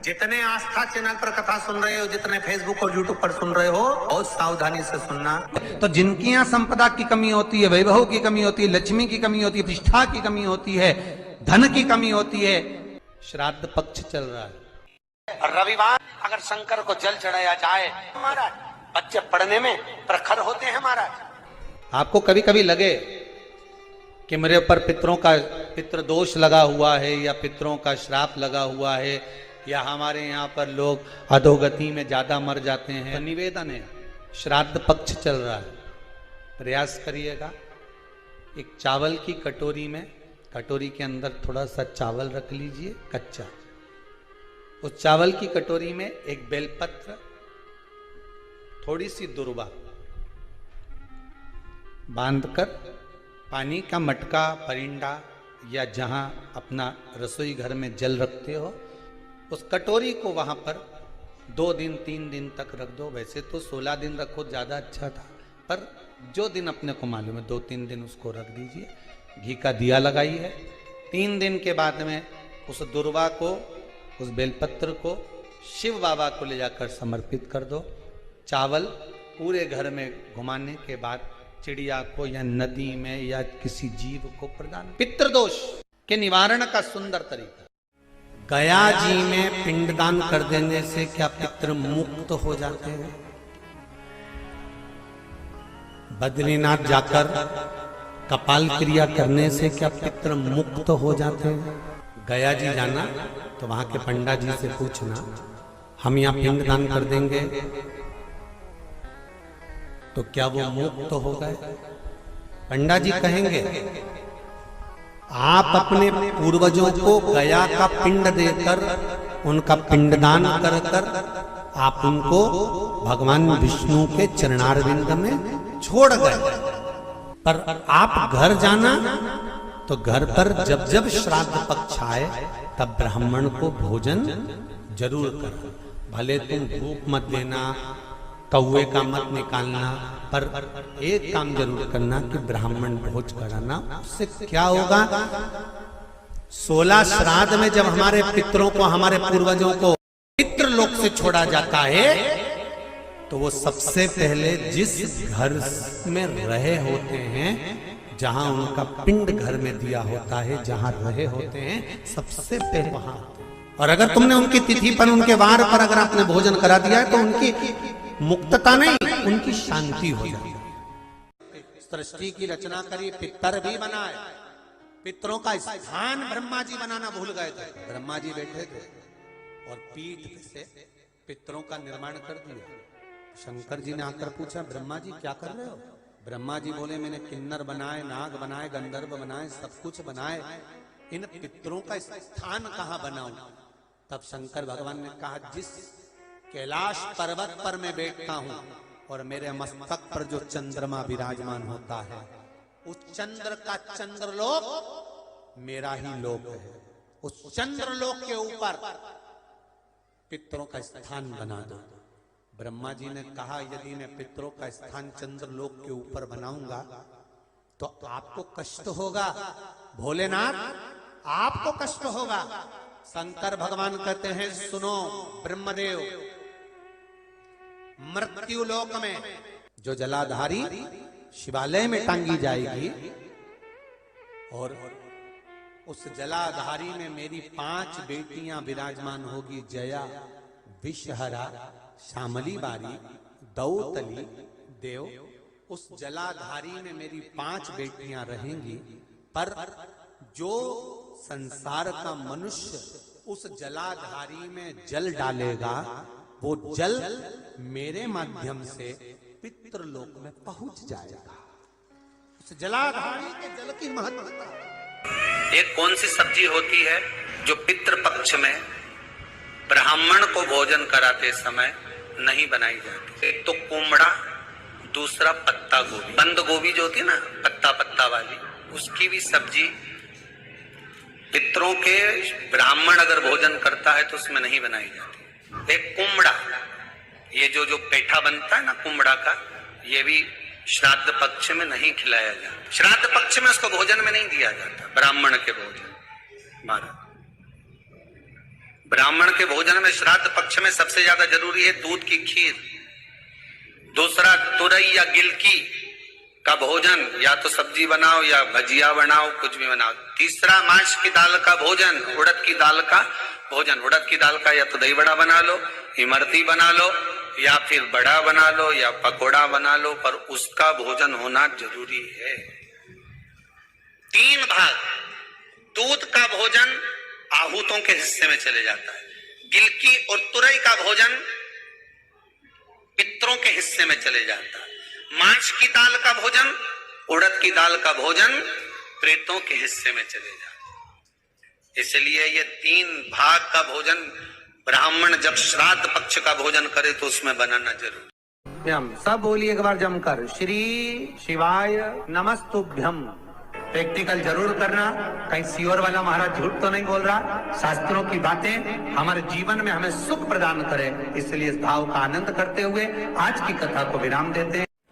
जितने आस्था चैनल पर कथा सुन रहे हो, जितने फेसबुक और यूट्यूब पर सुन रहे हो, बहुत सावधानी से सुनना। तो जिनकी यहाँ संपदा की कमी होती है, वैभव की कमी होती है, लक्ष्मी की कमी होती है, प्रतिष्ठा की कमी होती है, धन की कमी होती है, श्राद्ध पक्ष चल रहा है। रविवार अगर शंकर को जल चढ़ाया जाए, महाराज बच्चे पढ़ने में प्रखर होते हैं महाराज। आपको कभी कभी लगे कि मेरे ऊपर पितृ दोष लगा हुआ है, या पितरों का श्राप लगा हुआ है, या हमारे यहाँ पर लोग अधोगति में ज्यादा मर जाते हैं, तो निवेदन है, श्राद्ध पक्ष चल रहा है, प्रयास करिएगा। एक चावल की कटोरी में, कटोरी के अंदर थोड़ा सा चावल रख लीजिए कच्चा, उस चावल की कटोरी में एक बेलपत्र, थोड़ी सी दुर्वा बांधकर पानी का मटका, परिंडा या जहां अपना रसोई घर में जल रखते हो, उस कटोरी को वहां पर 2 दिन 3 दिन तक रख दो। वैसे तो 16 दिन रखो ज्यादा अच्छा था, पर जो दिन अपने को मालूम है 2-3 दिन उसको रख दीजिए। घी का दिया लगाइए। 3 दिन के बाद में उस दुर्वा को, उस बेलपत्र को शिव बाबा को ले जाकर समर्पित कर दो। चावल पूरे घर में घुमाने के बाद चिड़िया को या नदी में या किसी जीव को प्रदान। पितृदोष के निवारण का सुंदर तरीका। गया जी में पिंडदान कर देने से क्या पितृ मुक्त हो जाते हैं? बद्रीनाथ जाकर कपाल क्रिया करने से क्या पितृ मुक्त हो जाते हैं? गया जी जाना तो वहां के पंडा जी से पूछना, हम यहाँ पिंडदान कर देंगे तो क्या वो मुक्त हो गए? पंडा जी कहेंगे, आप अपने पूर्वजों को गया का पिंड देकर, उनका पिंडदान कर कर आप उनको भगवान विष्णु के चरणारविंद में छोड़ गए। पर आप घर जाना तो घर पर जब जब श्राद्ध पक्ष आए तब ब्राह्मण को भोजन जरूर करना। भले तुम भूख मत देना, कौवे का मत निकालना, पर एक काम जरूर करना कि ब्राह्मण भोज कराना। उससे क्या होगा? 16 श्राद्ध में जब हमारे पितरों को, हमारे पूर्वजों को पितृलोक से छोड़ा जाता है, तो वो सबसे पहले जिस घर में रहे होते हैं, जहां उनका पिंड घर में दिया होता है, जहां रहे होते हैं, सबसे पहले वहां। और अगर तुमने उनकी तिथि पर, उनके वार पर अगर आपने भोजन करा दिया है, तो उनकी मुक्तता नहीं, उनकी शांति हो जाती है। सृष्टि की रचना करी, पितर भी बनाए, पितरों का स्थान ब्रह्मा जी बनाना भूल गए थे। ब्रह्मा जी बैठे थे और पीठ से पितरों का निर्माण कर दिया। शंकर जी ने आकर पूछा, ब्रह्मा जी क्या कर रहे हो? ब्रह्मा जी बोले, मैंने किन्नर बनाए, नाग बनाए, गंधर्व बनाए, सब कुछ बनाए, इन पितरों का स्थान कहाँ बनाऊं? तब शंकर भगवान ने कहा, जिस कैलाश पर्वत पर मैं बैठता हूं और मेरे मस्तक पर जो चंद्रमा विराजमान होता है, उस चंद्र का चंद्रलोक मेरा ही लोक है। उस चंद्रलोक के ऊपर पितरों का स्थान बना दो। ब्रह्मा जी ने कहा, यदि मैं पितरों का स्थान चंद्रलोक के ऊपर बनाऊंगा तो आपको कष्ट होगा भोलेनाथ, आपको कष्ट होगा। शंकर भगवान कहते हैं, सुनो ब्रह्मदेव, मृत्यु लोक में जो जलाधारी शिवालय में टांगी जाएगी, और उस जलाधारी में मेरी 5 बेटियां विराजमान होगी, जया, विषहरा, श्यामली बारी, दौतली, देव। उस जलाधारी में मेरी 5 बेटियां रहेंगी, पर जो संसार का मनुष्य उस जलाधारी में जल डालेगा, वो जल मेरे माध्यम से पितृलोक में पहुंच जाएगा। उस जलाधारी के जल की महत्वता। एक कौन सी सब्जी होती है जो पितृपक्ष में ब्राह्मण को भोजन कराते समय नहीं बनाई जाती? एक तो कुमड़ा, दूसरा पत्ता गोभी। बंद गोभी जो होती है ना, पत्ता पत्ता वाली, उसकी भी सब्जी पितरों के ब्राह्मण अगर भोजन करता है तो उसमें नहीं बनाई जाती। एक कुमड़ा, ये जो पेठा बनता है ना कुमड़ा का, ये भी श्राद्ध पक्ष में नहीं खिलाया जाता। श्राद्ध पक्ष में उसको भोजन में नहीं दिया जाता, ब्राह्मण के भोजन। महाराज ब्राह्मण के भोजन में श्राद्ध पक्ष में सबसे ज्यादा जरूरी है दूध की खीर, दूसरा तुरई या गिलकी का भोजन, या तो सब्जी बनाओ या भजिया बनाओ, कुछ भी बनाओ। तीसरा मांस की दाल का भोजन, उड़द की दाल का भोजन। उड़द की दाल का या तो दही बड़ा बना लो, इमरती बना लो, या फिर बड़ा बना लो, या पकोड़ा बना लो, पर उसका भोजन होना जरूरी है। 3 भाग दूध का भोजन आहूतों के हिस्से में चले जाता है, गिलकी और तुरई का भोजन पितरों के हिस्से में चले जाता है, मांस की दाल का भोजन, उड़द की दाल का भोजन प्रेतों के हिस्से में चले जाता है। इसलिए ये 3 भाग का भोजन ब्राह्मण जब श्राद्ध पक्ष का भोजन करे तो उसमें बनाना जरूर। हम सब बोलिए एक बार जमकर, श्री शिवाय नमस्तुभ्यम। प्रैक्टिकल जरूर करना, कहीं सियोर वाला महाराज झूठ तो नहीं बोल रहा। शास्त्रों की बातें हमारे जीवन में हमें सुख प्रदान करे, इसलिए इस भाव का आनंद करते हुए आज की कथा को विराम देते हैं।